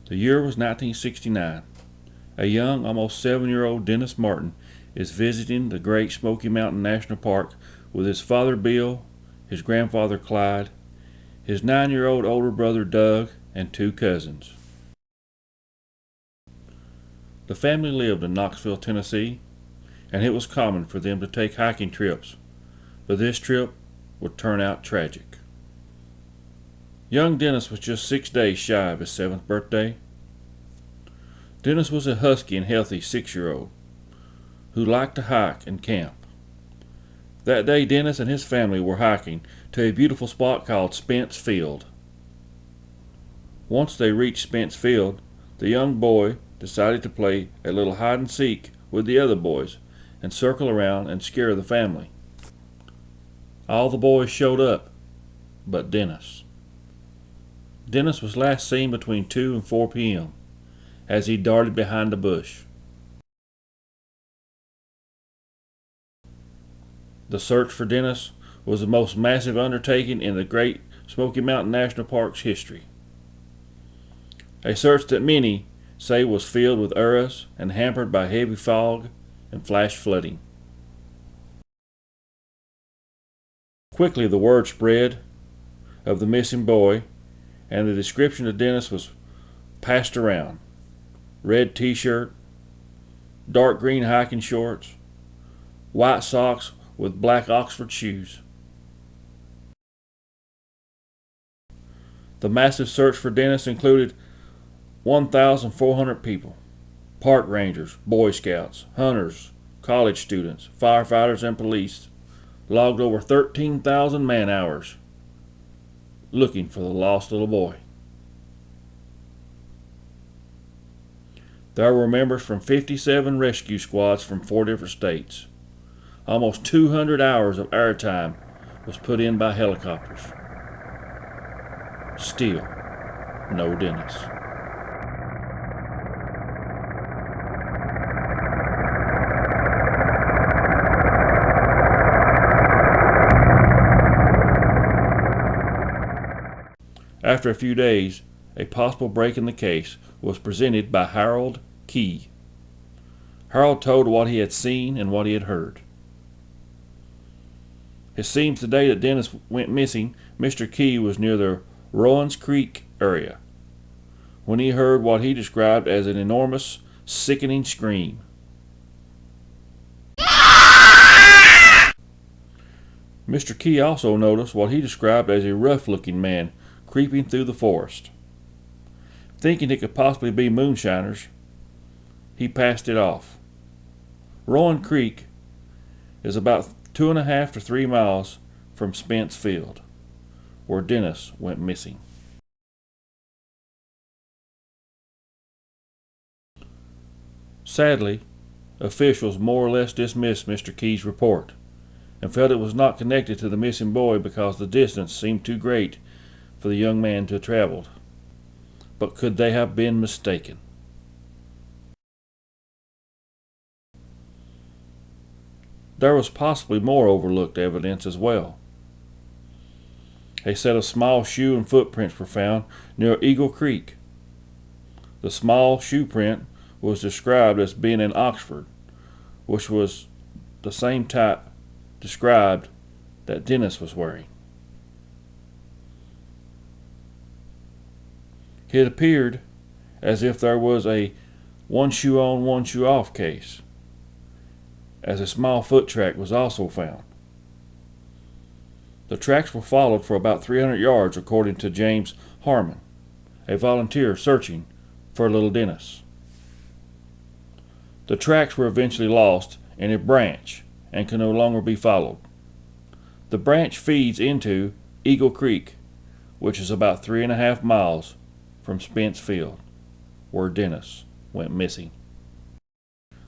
The year was 1969. A young, almost 7-year-old Dennis Martin is visiting the great Smoky Mountain National Park with his father Bill, his grandfather Clyde, his 9-year-old older brother Doug, and 2 cousins. The family lived in Knoxville, Tennessee, and it was common for them to take hiking trips, but this trip would turn out tragic. Young Dennis was just 6 days shy of his 7th birthday. Dennis was a husky and healthy 6-year-old who liked to hike and camp. That day, Dennis and his family were hiking to a beautiful spot called Spence Field. Once they reached Spence Field, the young boy decided to play a little hide and seek with the other boys and circle around and scare the family. All the boys showed up, but Dennis. Dennis was last seen between 2 and 4 p.m. as he darted behind a bush. The search for Dennis was the most massive undertaking in the great Smoky Mountain National Park's history. A search that many say was filled with errors and hampered by heavy fog and flash flooding. Quickly the word spread of the missing boy, and the description of Dennis was passed around. Red t-shirt, dark green hiking shorts, white socks with black Oxford shoes. The massive search for Dennis included 1,400 people, park rangers, Boy Scouts, hunters, college students, firefighters, and police logged over 13,000 man-hours looking for the lost little boy. There were members from 57 rescue squads from 4 different states. Almost 200 hours of airtime was put in by helicopters. Still, no Dennis. After a few days, a possible break in the case was presented by Harold Key. Harold told what he had seen and what he had heard. It seems the day that Dennis went missing, Mr. Key was near the Rowan's Creek area when he heard what he described as an enormous, sickening scream. Mr. Key also noticed what he described as a rough-looking man creeping through the forest. Thinking it could possibly be moonshiners, he passed it off. Rowan Creek is about 2.5 to 3 miles from Spence Field, where Dennis went missing. Sadly, officials more or less dismissed Mr. Key's report and felt it was not connected to the missing boy because the distance seemed too great for the young man to have traveled. But could they have been mistaken? There was possibly more overlooked evidence as well. A set of small shoe and footprints were found near Eagle Creek. The small shoe print was described as being in Oxford, which was the same type described that Dennis was wearing. It appeared as if there was a one shoe on, one shoe off case, as a small foot track was also found. The tracks were followed for about 300 yards according to James Harmon, a volunteer searching for little Dennis. The tracks were eventually lost in a branch and can no longer be followed. The branch feeds into Eagle Creek, which is about 3.5 miles from Spence Field, where Dennis went missing.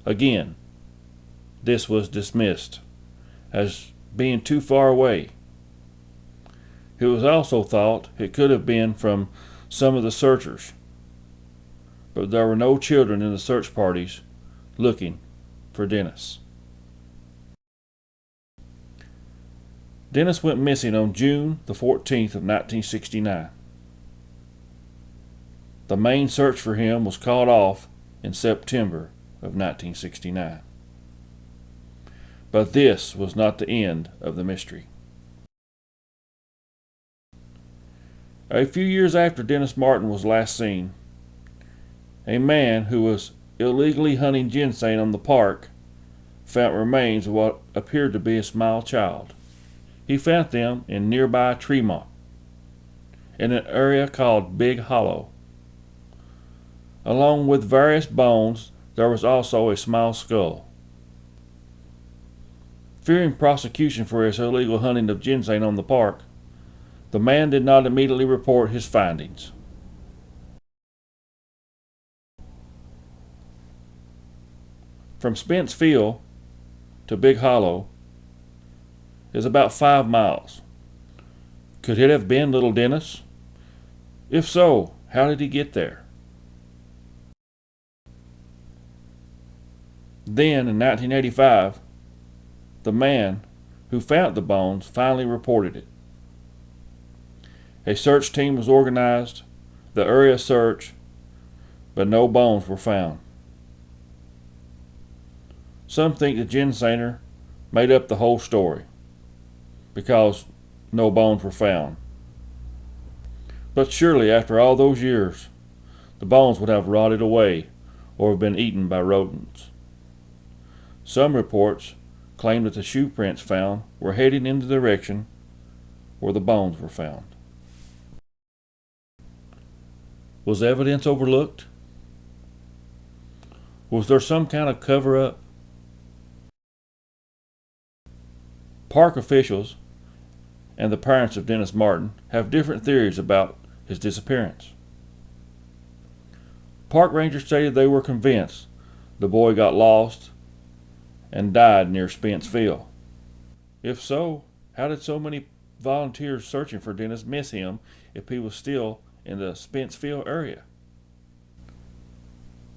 Again, this was dismissed as being too far away. It was also thought it could have been from some of the searchers, but there were no children in the search parties looking for Dennis. Dennis went missing on June the 14th of 1969. The main search for him was called off in September of 1969. But this was not the end of the mystery. A few years after Dennis Martin was last seen, a man who was illegally hunting ginseng on the park found remains of what appeared to be a small child. He found them in nearby Tremont, in an area called Big Hollow. Along with various bones, there was also a small skull. Fearing prosecution for his illegal hunting of ginseng on the park, the man did not immediately report his findings. From Spence Field to Big Hollow is about 5 miles. Could it have been little Dennis? If so, how did he get there? Then, in 1985, the man who found the bones finally reported it. A search team was organized, the area searched, but no bones were found. Some think the ginsenger made up the whole story because no bones were found. But surely, after all those years, the bones would have rotted away or have been eaten by rodents. Some reports claim that the shoe prints found were heading in the direction where the bones were found. Was evidence overlooked? Was there some kind of cover-up? Park officials and the parents of Dennis Martin have different theories about his disappearance. Park rangers stated they were convinced the boy got lost and died near Spence Field. If so, how did so many volunteers searching for Dennis miss him if he was still in the Spence Field area?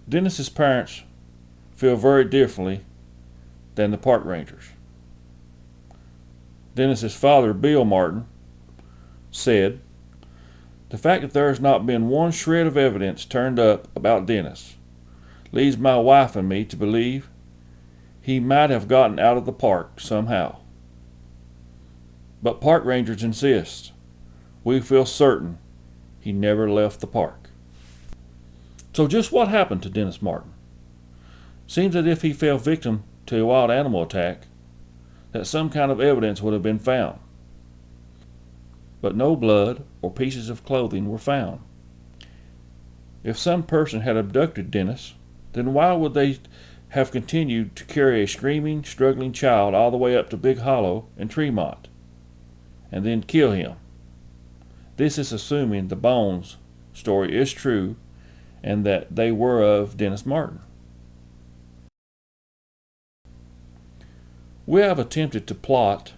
Dennis's parents feel very differently than the park rangers. Dennis's father, Bill Martin, said, "The fact that there has not been one shred of evidence turned up about Dennis leads my wife and me to believe he might have gotten out of the park somehow. But park rangers insist. We feel certain he never left the park." So just what happened to Dennis Martin? Seems as if he fell victim to a wild animal attack, that some kind of evidence would have been found. But no blood or pieces of clothing were found. If some person had abducted Dennis, then why would they have continued to carry a screaming, struggling child all the way up to Big Hollow in Tremont, and then kill him? This is assuming the bones story is true and that they were of Dennis Martin. We have attempted to plot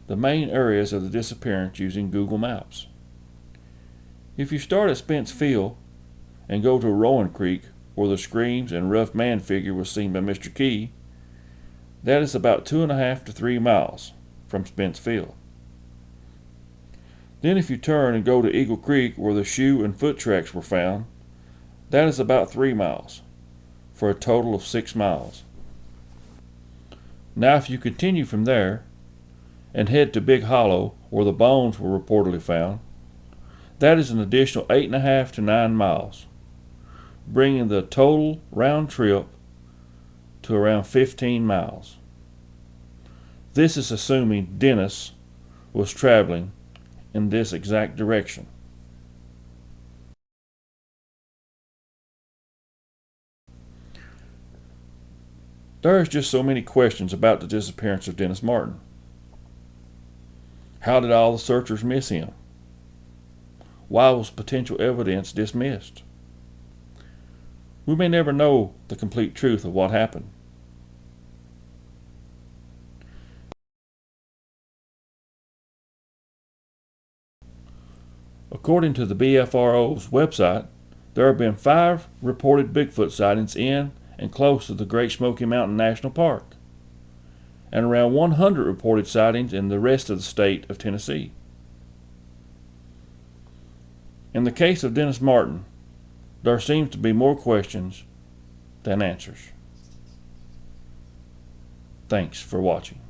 the main areas of the disappearance using Google Maps. If you start at Spence Field and go to Rowan Creek, where the screams and rough man figure was seen by Mr. Key, that is about 2.5 to 3 miles from Spence Field. Then if you turn and go to Eagle Creek, where the shoe and foot tracks were found, that is about 3 miles, for a total of 6 miles. Now if you continue from there and head to Big Hollow, where the bones were reportedly found, that is an additional 8.5 to 9 miles, bringing the total round trip to around 15 miles. This is assuming Dennis was traveling in this exact direction. There is just so many questions about the disappearance of Dennis Martin. How did all the searchers miss him? Why was potential evidence dismissed? We may never know the complete truth of what happened. According to the BFRO's website, there have been 5 reported Bigfoot sightings in and close to the Great Smoky Mountain National Park, and around 100 reported sightings in the rest of the state of Tennessee. In the case of Dennis Martin, there seems to be more questions than answers. Thanks for watching.